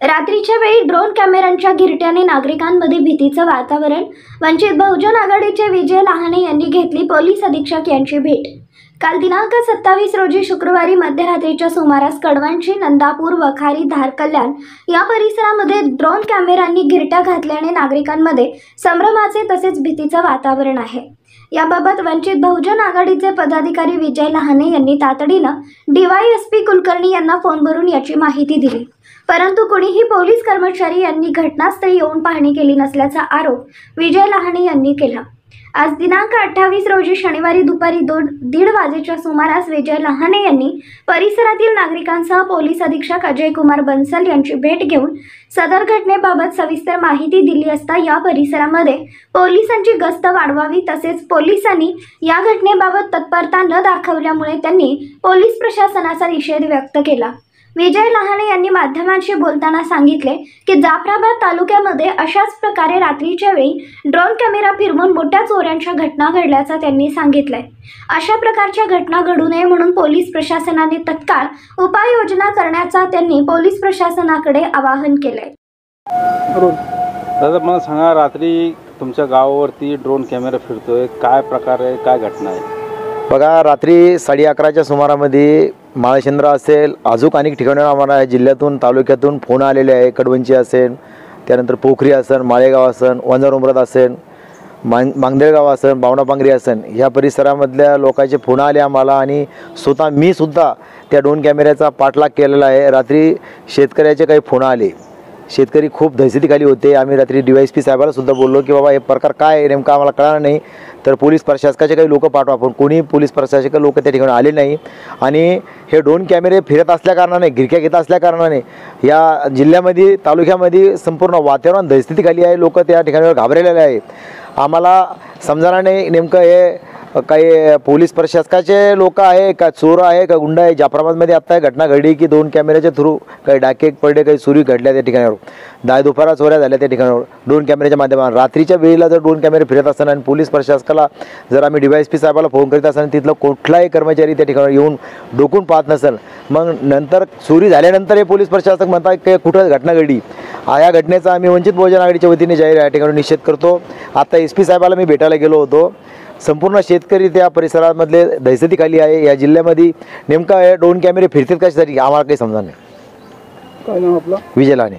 रात्रीच्या वेळी ड्रोन कॅमेऱ्यांच्या घिरट्याने नागरिकांमध्ये भीतीचं वातावरण. वंचित बहुजन आघाडीचे विजय लहाने यांनी घेतली पोलीस अधीक्षक यांची भेट. काल दिनांक 27 रोजी शुक्रवारी मध्यरात्रीच्या सुमारास कडवंची, नंदापूर, वखारी, धारकल्याण या परिसरामध्ये ड्रोन कॅमेऱ्यांनी घिरट्या घातल्याने नागरिकांमध्ये संभ्रमाचे तसेच भीतीचं वातावरण आहे. याबाबत वंचित बहुजन आघाडीचे पदाधिकारी विजय लहाने यांनी तातडीनं DYSP कुलकर्णी यांना फोनवरून याची माहिती दिली, परंतु कुणीही पोलीस कर्मचारी यांनी घटनास्थळी येऊन पाहणी केली नसल्याचा आरोप विजय लहाने यांनी केला. आज दिनांक 28 रोजी शनिवारी दुपारी 2:30 वाजेच्या सुमारास विजय लहाने यांनी परिसरातील नागरिकांसह पोलीस अधीक्षक अजय कुमार बन्सल यांची भेट घेऊन सदर घटनेबाबत सविस्तर माहिती दिली असता या परिसरामध्ये पोलिसांची गस्त वाढवावी तसेच पोलिसांनी या घटनेबाबत तत्परता न दाखवल्यामुळे त्यांनी पोलीस प्रशासनाचा निषेध व्यक्त केला. विजय लहाने यांनी माध्यमांशी बोलताना सांगितले की जाफराबाद तालुक्यामध्ये अशाच प्रकारे रात्रीच्या वेळी ड्रोन कॅमेरा फिरवून मोठ्या चोऱ्यांच्या घटना घडल्याचं त्यांनी सांगितलंय. अशा प्रकारच्या घटना घडू नये म्हणून पोलीस प्रशासनाने तत्काळ उपाययोजना करण्याचा त्यांनी पोलीस प्रशासनाकडे आवाहन केलंय. दादा, मला सांगा, रात्री तुमच्या गावावरती ड्रोन कॅमेरा फिरतोय, काय प्रकार आहे, काय घटना आहे? बघा, रात्री 11:30च्या सुमारामध्ये माळशिंद्रा असेल, अजून अनेक ठिकाणी आम्हाला जिल्ह्यातून तालुक्यातून फोन आलेले आहे. कडवंची असेल, त्यानंतर पोखरी असेल, माळेगाव असेल, वंजारुंबरद असेल, मांगदेळगाव असेल, बावणापांगरी असेल, ह्या परिसरामधल्या लोकांचे फोन आले आम्हाला आणि स्वतः मी सुद्धा त्या ड्रोन कॅमेऱ्याचा पाठलाग केलेला आहे. रात्री शेतकऱ्याचे काही फोन आले, शेतकरी खूप दहशतीखाली होते. आम्ही रात्री DYSP साहेबाला सुद्धा बोललो की बाबा हे प्रकार काय आहे नेमका आम्हाला कळणार नाही, तर पोलीस प्रशासकाचे काही लोक पाठवा. पण कोणी पोलीस प्रशासक लोक त्या ठिकाणी आले नाही आणि हे ड्रोन कॅमेरे फिरत असल्याकारणाने, गिरक्या घेत असल्याकारणाने या जिल्ह्यामध्ये, तालुक्यामध्ये संपूर्ण वातावरण दहशतीखाली आहे. लोक त्या ठिकाणी घाबरलेले आहेत. आम्हाला समजणार नाही नेमकं हे काही पोलीस प्रशासकाचे लोक आहे का चोर आहे का गुंड आहे. जाफराबादमध्ये आत्ता घटना घडली की 2 कॅमेऱ्याच्या थ्रू काही डाके पडले, काही चोरी घडल्या त्या ठिकाणावर, दुपारा चोऱ्या झाल्या त्या ठिकाणावर ड्रोन कॅमेऱ्याच्या माध्यमातून. रात्रीच्या वेळेला जर ड्रोन कॅमेरे फिरत असताना आणि पोलीस प्रशासकाला जर आम्ही DYSP साहेबाला फोन करीत असताना तिथलं कुठलाही कर्मचारी त्या ठिकाणी येऊन डोकून पाहत नसेल, मग नंतर चोरी झाल्यानंतर हे पोलीस प्रशासक म्हणतात की कुठं घटना घडली. या घटनेचा आम्ही वंचित बहुजन आघाडीच्या वतीने जाहीर या ठिकाणी निषेध करतो. आता SP साहेबाला मी भेटायला गेलो होतो. संपूर्ण शेतकरी त्या परिसरामधले दहशतीखाली आहे. या जिल्ह्यामध्ये नेमका हे ड्रोन कॅमेरे फिरतात कशासाठी आम्हाला काही समजा नाही. काय नाव आपलं? विजय लहाने.